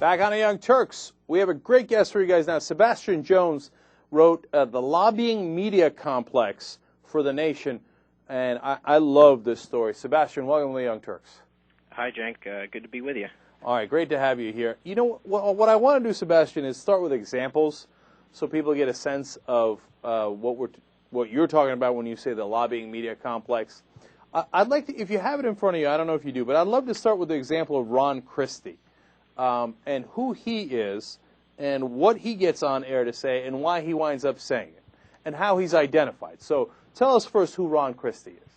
Back on the Young Turks, we have a great guest for you guys now. Sebastian Jones wrote The Lobbying Media Complex for the Nation, and I love this story. Sebastian, welcome to the Young Turks. Hi, Cenk. Good to be with you. All right, great to have you here. You know, what I want to do, Sebastian, is start with examples so people get a sense of what you're talking about when you say the lobbying media complex. I'd like to, if you have it in front of you, I don't know if you do, but I'd love to start with the example of Ron Christie. And who he is, and what he gets on air to say, and why he winds up saying it, and how he's identified. So tell us first who Ron Christie is.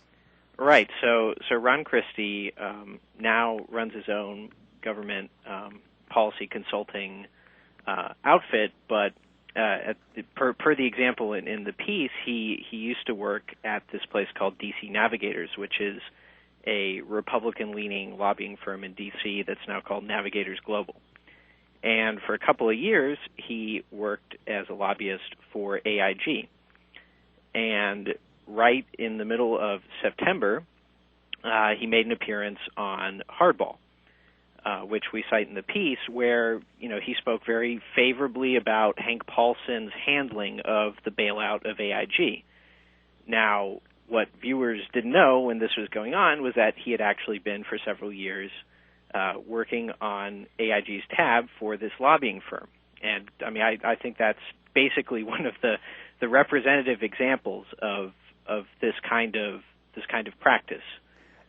Right. So Ron Christie now runs his own government policy consulting outfit, but per the example in the piece, he used to work at this place called DC Navigators, which is a Republican-leaning lobbying firm in D.C. that's now called Navigators Global. And for a couple of years, he worked as a lobbyist for AIG. And right in the middle of September, he made an appearance on Hardball, which we cite in the piece, where he spoke very favorably about Hank Paulson's handling of the bailout of AIG. Now, what viewers didn't know when this was going on was that he had actually been for several years working on AIG's tab for this lobbying firm. And I mean, I think that's basically one of the representative examples of this kind of practice.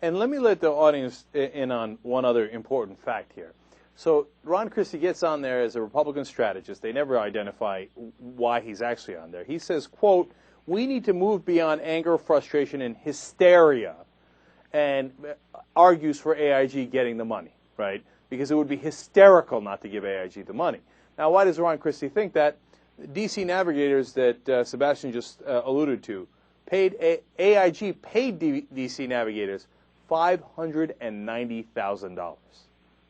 And let me let the audience in on one other important fact here. So Ron Christie gets on there as a Republican strategist. They never identify why he's actually on there. He says, quote, "We need to move beyond anger, frustration, and hysteria," and argues for AIG getting the money, right? Because it would be hysterical not to give AIG the money. Now, why does Ron Christie think that? DC Navigators that Sebastian just alluded to, AIG paid DC Navigators $590,000.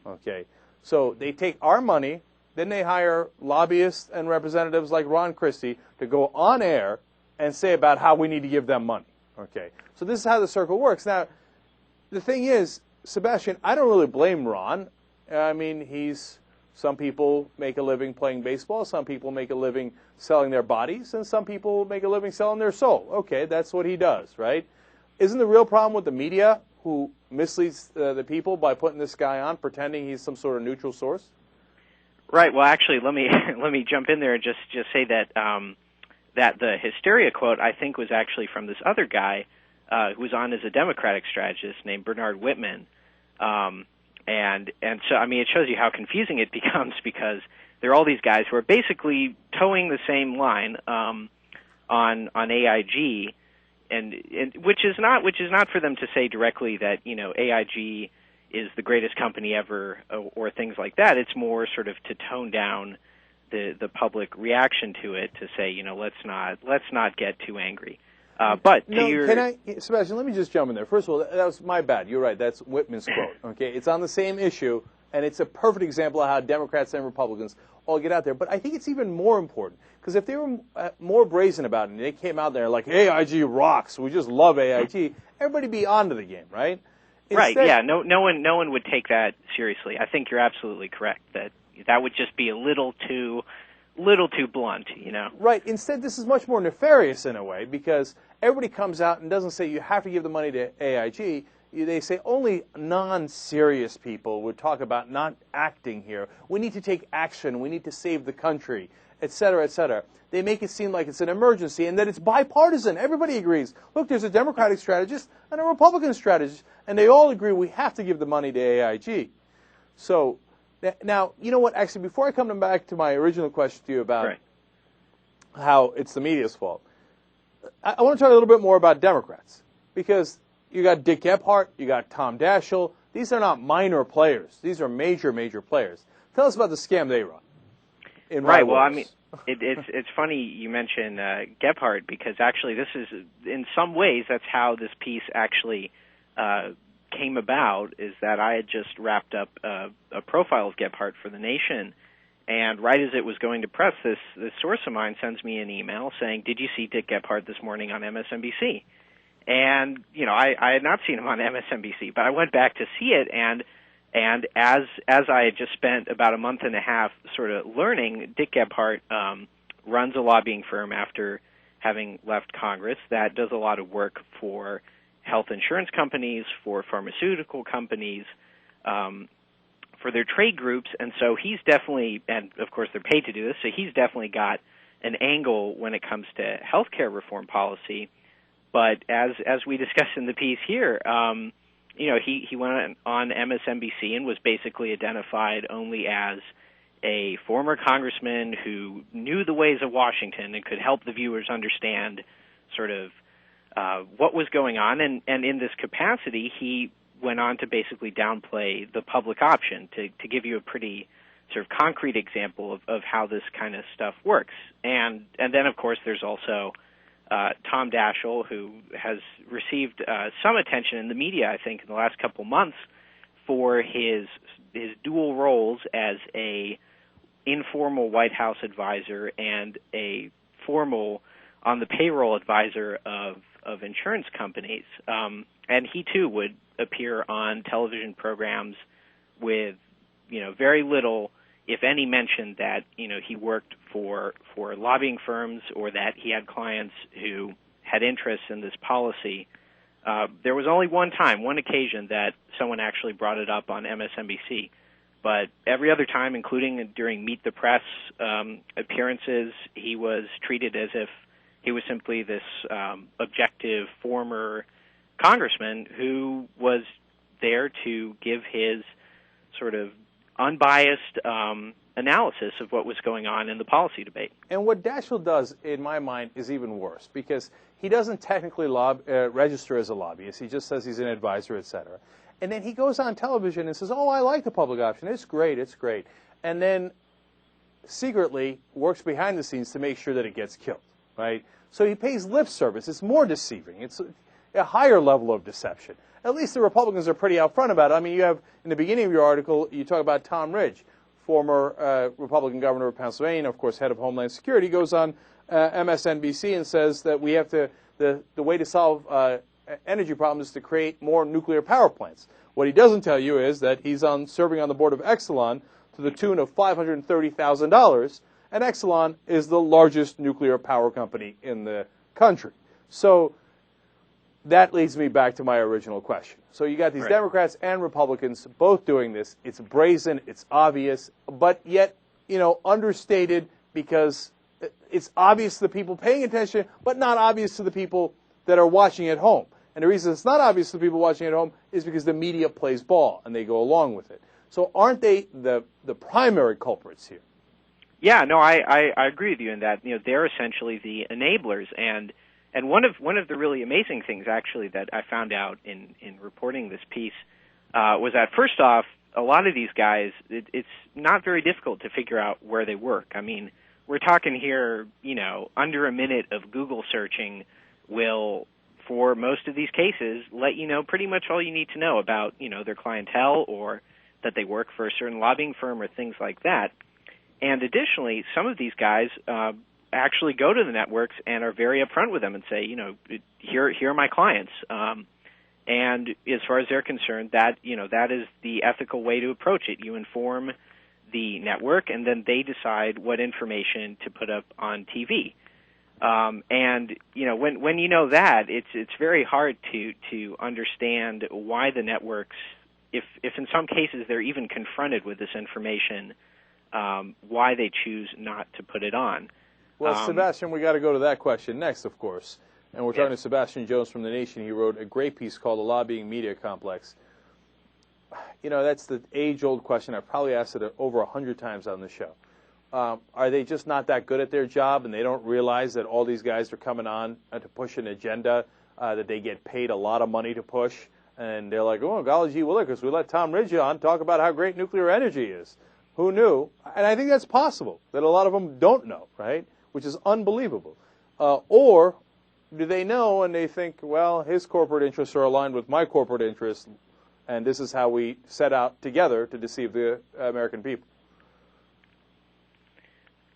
Okay, so they take our money, then they hire lobbyists and representatives like Ron Christie to go on air and say about how we need to give them money. Okay, so this is how the circle works. Now, the thing is, Sebastian, I don't really blame Ron. I mean, some people make a living playing baseball, some people make a living selling their bodies, and some people make a living selling their soul. Okay, that's what he does, right? Isn't the real problem with the media, who misleads the people by putting this guy on, pretending he's some sort of neutral source? Right. Well, actually, let me jump in there and just say that that the hysteria quote, I think, was actually from this other guy who was on as a Democratic strategist named Bernard Whitman. And so, I mean, it shows you how confusing it becomes, because there are all these guys who are basically towing the same line on AIG, and which is not for them to say directly that AIG is the greatest company ever or things like that. It's more sort of to tone down the public reaction to it, to say, let's not get too angry. But Sebastian, let me just jump in there. First of all, that was my bad. You're right. That's Whitman's quote. Okay, it's on the same issue, and it's a perfect example of how Democrats and Republicans all get out there. But I think it's even more important, because if they were more brazen about it, and they came out there like, AIG rocks, we just love AIG, everybody be onto the game, right? Right. Yeah. No one would take that seriously. I think you're absolutely correct that would just be a little too blunt, Right. Instead, this is much more nefarious in a way, because everybody comes out and doesn't say you have to give the money to AIG. They say only non-serious people would talk about not acting here. We need to take action. We need to save the country, et cetera, et cetera. They make it seem like it's an emergency and that it's bipartisan. Everybody agrees. Look, there's a Democratic strategist and a Republican strategist, and they all agree we have to give the money to AIG. So now, you know what? Actually, before I come back to my original question to you about how it's the media's fault, I want to talk a little bit more about Democrats, because you got Dick Gephardt, you got Tom Daschle. These are not minor players. These are major, major players. Tell us about the scam they run. Right. Well, I mean, it's funny you mention Gephardt, because actually this is, in some ways, that's how this piece actually came about, is that I had just wrapped up a profile of Gephardt for The Nation, and right as it was going to press, this source of mine sends me an email saying, "Did you see Dick Gephardt this morning on MSNBC?" And I had not seen him on MSNBC, but I went back to see it, and And as I had just spent about a month and a half sort of learning, Dick Gebhardt runs a lobbying firm after having left Congress that does a lot of work for health insurance companies, for pharmaceutical companies, for their trade groups. And so he's definitely, and of course they're paid to do this, so he's definitely got an angle when it comes to healthcare reform policy. But as we discussed in the piece here, he went on MSNBC and was basically identified only as a former congressman who knew the ways of Washington and could help the viewers understand sort of what was going on. And in this capacity, he went on to basically downplay the public option to give you a pretty sort of concrete example of how this kind of stuff works. And then, of course, there's also Tom Daschle, who has received some attention in the media, I think, in the last couple months for his dual roles as a informal White House advisor and a formal on the payroll advisor of insurance companies. And he, too, would appear on television programs with, very little, if any, mention that, he worked for lobbying firms or that he had clients who had interests in this policy. There was only one occasion that someone actually brought it up on MSNBC. But every other time, including during Meet the Press appearances, he was treated as if he was simply this objective former congressman who was there to give his sort of unbiased analysis of what was going on in the policy debate. And what Daschle does, in my mind, is even worse, because he doesn't technically register as a lobbyist. He just says he's an advisor, et cetera. And then he goes on television and says, oh, I like the public option. It's great. It's great. And then secretly works behind the scenes to make sure that it gets killed, right? So he pays lip service. It's more deceiving. It's a higher level of deception. At least the Republicans are pretty out front about it. I mean, you have, in the beginning of your article, you talk about Tom Ridge, former Republican governor of Pennsylvania, of course, head of Homeland Security, goes on MSNBC and says that we have to, the way to solve energy problems is to create more nuclear power plants. What he doesn't tell you is that he's serving on the board of Exelon to the tune of $530,000, and Exelon is the largest nuclear power company in the country. So that leads me back to my original question. So you got these Democrats and Republicans both doing this. It's brazen, it's obvious, but yet, understated because it's obvious to the people paying attention, but not obvious to the people that are watching at home. And the reason it's not obvious to the people watching at home is because the media plays ball and they go along with it. So aren't they the primary culprits here? Yeah, no, I agree with you in that. They're essentially the enablers, and one of the really amazing things actually that I found out in reporting this piece was that first off, a lot of these guys, it's not very difficult to figure out where they work. I mean, we're talking here, under a minute of Google searching will, for most of these cases, let you know pretty much all you need to know about, their clientele or that they work for a certain lobbying firm or things like that. And additionally, some of these guys actually go to the networks and are very upfront with them and say, here are my clients. And as far as they're concerned, that is the ethical way to approach it. You inform the network, and then they decide what information to put up on TV. And when you know that, it's very hard to understand why the networks, if in some cases they're even confronted with this information, why they choose not to put it on. Well, Sebastian, we got to go to that question next, of course. And we're talking to Sebastian Jones from The Nation. He wrote a great piece called The Lobbying Media Complex. That's the age-old question. I've probably asked it over 100 times on the show. Are they just not that good at their job, and they don't realize that all these guys are coming on to push an agenda that they get paid a lot of money to push? And they're like, oh, golly gee willikers, we let Tom Ridge on talk about how great nuclear energy is. Who knew? And I think that's possible, that a lot of them don't know, right? Which is unbelievable. Or do they know and they think, well, his corporate interests are aligned with my corporate interests, and this is how we set out together to deceive the American people?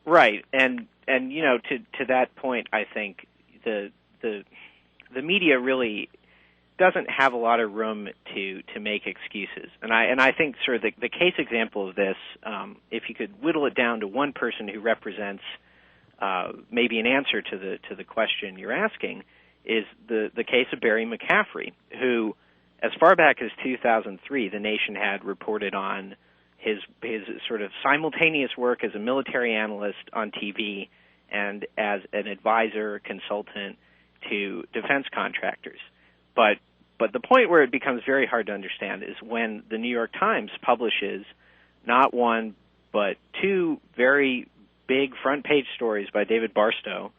Right, and to that point, I think the media really doesn't have a lot of room to make excuses. And I think sort of the case example of this, if you could whittle it down to one person who represents maybe an answer to the question you're asking, is the case of Barry McCaffrey, who, as far back as 2003, the Nation had reported on his sort of simultaneous work as a military analyst on TV and as an advisor, consultant to defense contractors. But the point where it becomes very hard to understand is when the New York Times publishes not one but two very big front page stories by David Barstow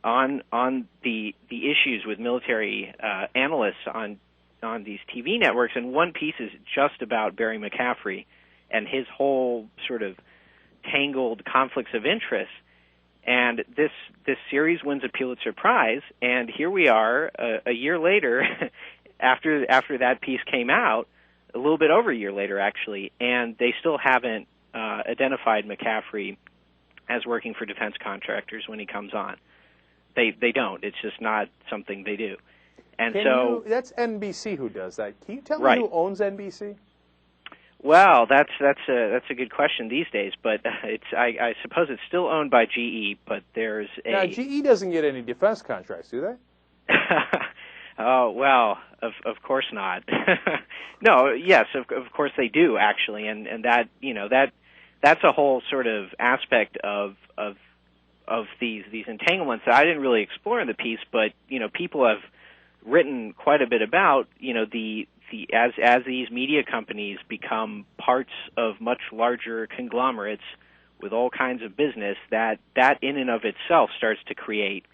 on the issues with military analysts on these TV networks, and one piece is just about Barry McCaffrey and his whole sort of tangled conflicts of interest. And this series wins a Pulitzer Prize, and here we are a year later, after that piece came out, a little bit over a year later actually, and they still haven't identified McCaffrey as working for defense contractors when he comes on. They don't. It's just not something they do. And that's NBC who does that. Can you tell me right. who owns NBC? Well, that's a good question these days, but I suppose it's still owned by GE, but there's a... Now, GE doesn't get any defense contracts, do they? Oh, well, of course not. No, yes, of course they do, actually, and that, that's a whole sort of aspect of these entanglements that I didn't really explore in the piece, but, people have written quite a bit about, as these media companies become parts of much larger conglomerates with all kinds of business, that in and of itself starts to create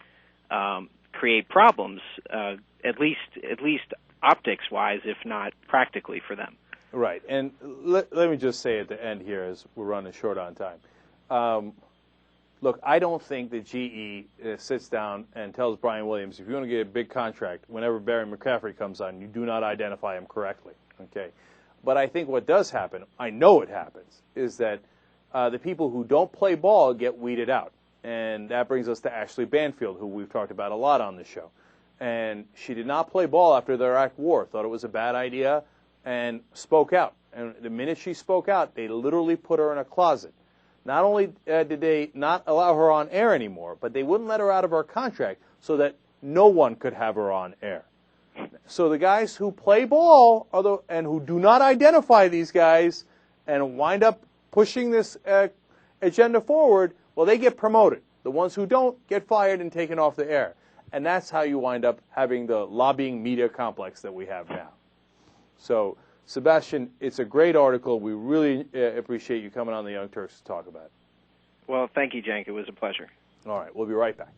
problems, at least optics-wise, if not practically for them. Right, and let me just say at the end here, as we're running short on time. Look, I don't think that GE sits down and tells Brian Williams, if you want to get a big contract, whenever Barry McCaffrey comes on, you do not identify him correctly. Okay, but I think what does happen, I know it happens, is that the people who don't play ball get weeded out. And that brings us to Ashley Banfield, who we've talked about a lot on the show. And she did not play ball after the Iraq War, thought it was a bad idea, and spoke out. And the minute she spoke out, they literally put her in a closet. Not only did they not allow her on air anymore, but they wouldn't let her out of her contract so that no one could have her on air. So the guys who play ball and who do not identify these guys and wind up pushing this agenda forward, well, they get promoted. The ones who don't get fired and taken off the air. And that's how you wind up having the lobbying media complex that we have now. So, Sebastian, it's a great article. We really appreciate you coming on the Young Turks to talk about it. Well, thank you, Cenk. It was a pleasure. All right, we'll be right back.